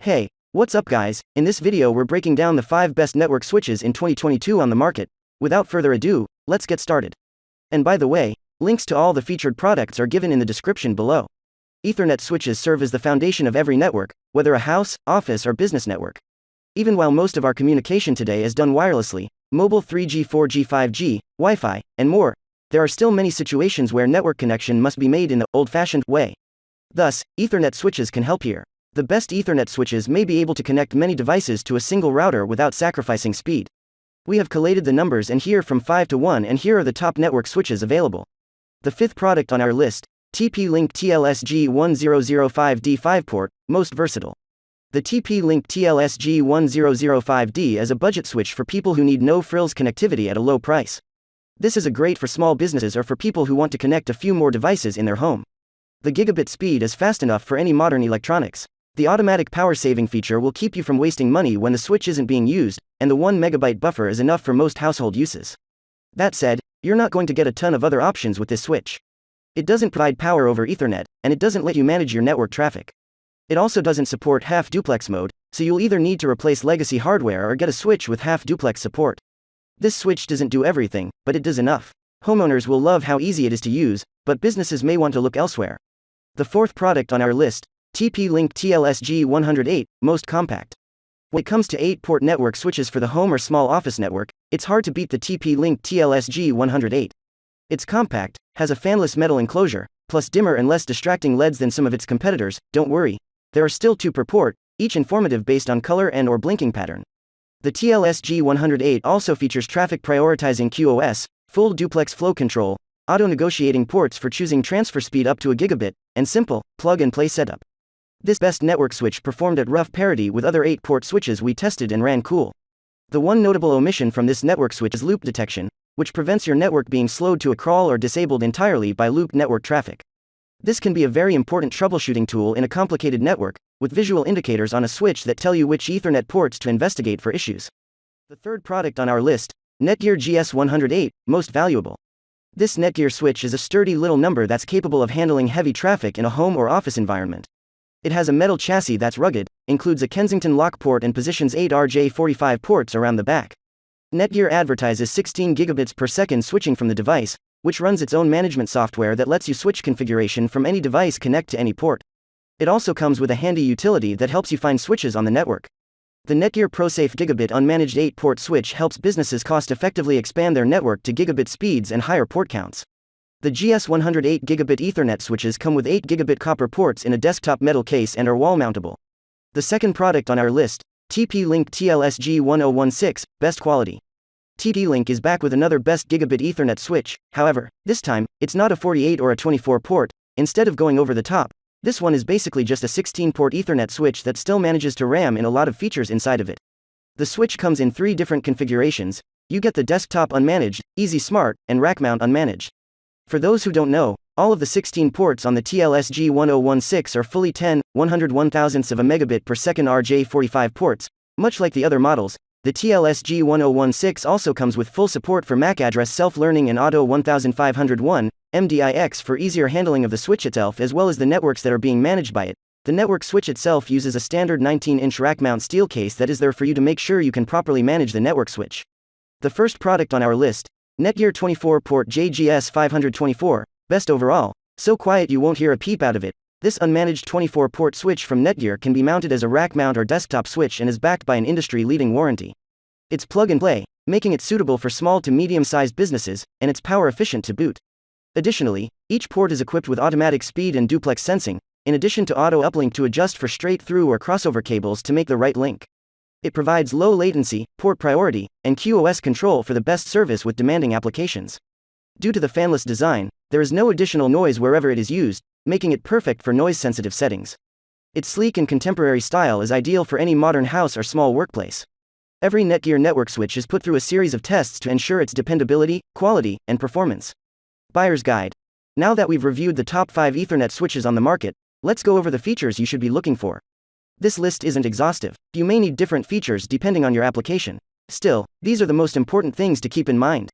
Hey, what's up guys? In this video we're breaking down the 5 best network switches in 2022 on the market. Without further ado, let's get started. And by the way, links to all the featured products are given in the description below. Ethernet switches serve as the foundation of every network, whether a house, office or business network. Even while most of our communication today is done wirelessly, mobile 3G, 4G, 5G, Wi-Fi, and more, there are still many situations where network connection must be made in the old-fashioned way. Thus, Ethernet switches can help here. The best Ethernet switches may be able to connect many devices to a single router without sacrificing speed. We have collated the numbers and here from 5 to 1, and here are the top network switches available. The 5th product on our list, TPLink TLSG1005D 5-port, most versatile. The TPLink TLSG1005D is a budget switch for people who need no-frills connectivity at a low price. This is great for small businesses or for people who want to connect a few more devices in their home. The gigabit speed is fast enough for any modern electronics. The automatic power saving feature will keep you from wasting money when the switch isn't being used, and the 1 MB buffer is enough for most household uses. That said, you're not going to get a ton of other options with this switch. It doesn't provide power over Ethernet, and it doesn't let you manage your network traffic. It also doesn't support half-duplex mode, so you'll either need to replace legacy hardware or get a switch with half-duplex support. This switch doesn't do everything, but it does enough. Homeowners will love how easy it is to use, but businesses may want to look elsewhere. The 4th product on our list, TPLink TLSG108, most compact. When it comes to 8-port network switches for the home or small office network, it's hard to beat the TPLink TLSG108. It's compact, has a fanless metal enclosure, plus dimmer and less distracting LEDs than some of its competitors. Don't worry, there are still 2 per port, each informative based on color and/or blinking pattern. The TLSG108 also features traffic prioritizing QoS, full duplex flow control, auto-negotiating ports for choosing transfer speed up to a gigabit, and simple, plug-and-play setup. This best network switch performed at rough parity with other 8-port switches we tested and ran cool. The one notable omission from this network switch is loop detection, which prevents your network being slowed to a crawl or disabled entirely by looped network traffic. This can be a very important troubleshooting tool in a complicated network, with visual indicators on a switch that tell you which Ethernet ports to investigate for issues. The 3rd product on our list, NETGEAR GS108, most valuable. This NETGEAR switch is a sturdy little number that's capable of handling heavy traffic in a home or office environment. It has a metal chassis that's rugged, includes a Kensington lock port and positions 8 RJ45 ports around the back. NETGEAR advertises 16 gigabits per second switching from the device, which runs its own management software that lets you switch configuration from any device connect to any port. It also comes with a handy utility that helps you find switches on the network. The NETGEAR ProSafe Gigabit unmanaged 8-port switch helps businesses cost-effectively expand their network to gigabit speeds and higher port counts. The GS108 gigabit Ethernet switches come with 8 gigabit copper ports in a desktop metal case and are wall-mountable. The 2nd product on our list, TPLink TLSG1016, best quality. TPLink is back with another best gigabit Ethernet switch. However, this time, it's not a 48 or a 24 port. Instead of going over the top, this one is basically just a 16-port Ethernet switch that still manages to ram in a lot of features inside of it. The switch comes in 3 different configurations. You get the desktop unmanaged, easy smart, and rack mount unmanaged. For those who don't know, all of the 16 ports on the TLSG1016 are fully 10, 101,000ths of a megabit per second RJ45 ports. Much like the other models, the TLSG1016 also comes with full support for MAC address self-learning and Auto 1501, MDIX for easier handling of the switch itself as well as the networks that are being managed by it. The network switch itself uses a standard 19-inch rack mount steel case that is there for you to make sure you can properly manage the network switch. The 1st product on our list, NETGEAR 24-port JGS524, best overall, so quiet you won't hear a peep out of it. This unmanaged 24-port switch from NETGEAR can be mounted as a rack mount or desktop switch and is backed by an industry-leading warranty. It's plug-and-play, making it suitable for small to medium-sized businesses, and it's power-efficient to boot. Additionally, each port is equipped with automatic speed and duplex sensing, in addition to auto uplink to adjust for straight-through or crossover cables to make the right link. It provides low latency, port priority, and QoS control for the best service with demanding applications. Due to the fanless design, there is no additional noise wherever it is used, making it perfect for noise-sensitive settings. Its sleek and contemporary style is ideal for any modern house or small workplace. Every NETGEAR network switch is put through a series of tests to ensure its dependability, quality, and performance. Buyer's Guide. Now that we've reviewed the top 5 Ethernet switches on the market, let's go over the features you should be looking for. This list isn't exhaustive. You may need different features depending on your application. Still, these are the most important things to keep in mind.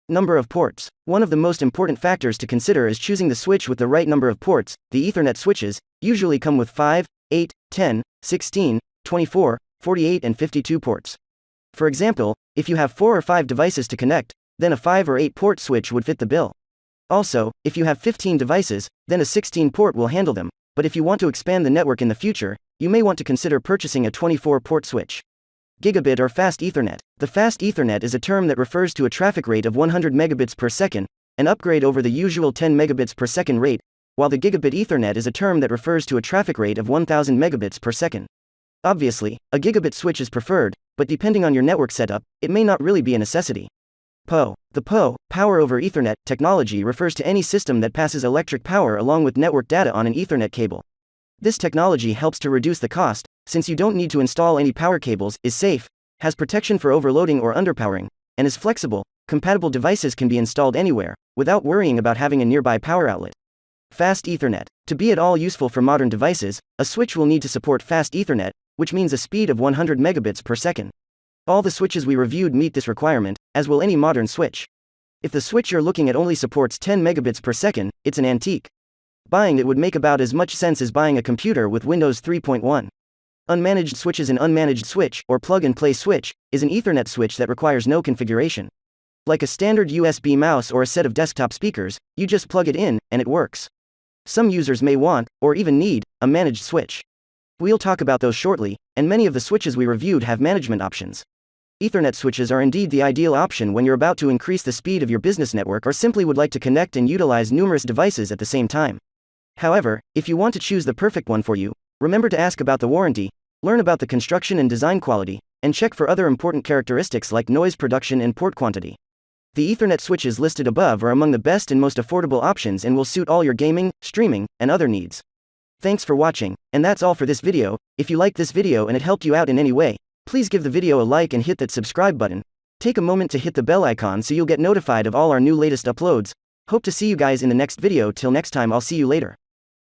Number of ports. One of the most important factors to consider is choosing the switch with the right number of ports. The Ethernet switches usually come with 5, 8, 10, 16, 24, 48, and 52 ports. For example, if you have 4 or 5 devices to connect, then a 5 or 8 port switch would fit the bill. Also, if you have 15 devices, then a 16 port will handle them, but if you want to expand the network in the future, you may want to consider purchasing a 24 port switch. Gigabit or Fast Ethernet. The Fast Ethernet is a term that refers to a traffic rate of 100 megabits per second, an upgrade over the usual 10 megabits per second rate, while the Gigabit Ethernet is a term that refers to a traffic rate of 1000 megabits per second. Obviously, a gigabit switch is preferred, but depending on your network setup, it may not really be a necessity. PoE. The PoE, Power over Ethernet, technology refers to any system that passes electric power along with network data on an Ethernet cable. This technology helps to reduce the cost, since you don't need to install any power cables, is safe, has protection for overloading or underpowering, and is flexible. Compatible devices can be installed anywhere, without worrying about having a nearby power outlet. Fast Ethernet. To be at all useful for modern devices, a switch will need to support Fast Ethernet, which means a speed of 100 megabits per second. All the switches we reviewed meet this requirement, as will any modern switch. If the switch you're looking at only supports 10 megabits per second, it's an antique. Buying it would make about as much sense as buying a computer with Windows 3.1. Unmanaged switches. An unmanaged switch, or plug-and-play switch, is an Ethernet switch that requires no configuration. Like a standard USB mouse or a set of desktop speakers, you just plug it in, and it works. Some users may want, or even need, a managed switch. We'll talk about those shortly, and many of the switches we reviewed have management options. Ethernet switches are indeed the ideal option when you're about to increase the speed of your business network or simply would like to connect and utilize numerous devices at the same time. However, if you want to choose the perfect one for you, remember to ask about the warranty, learn about the construction and design quality, and check for other important characteristics like noise production and port quantity. The Ethernet switches listed above are among the best and most affordable options and will suit all your gaming, streaming, and other needs. Thanks for watching, and that's all for this video. If you liked this video and it helped you out in any way, please give the video a like and hit that subscribe button. Take a moment to hit the bell icon so you'll get notified of all our new latest uploads. Hope to see you guys in the next video. Till next time, I'll see you later.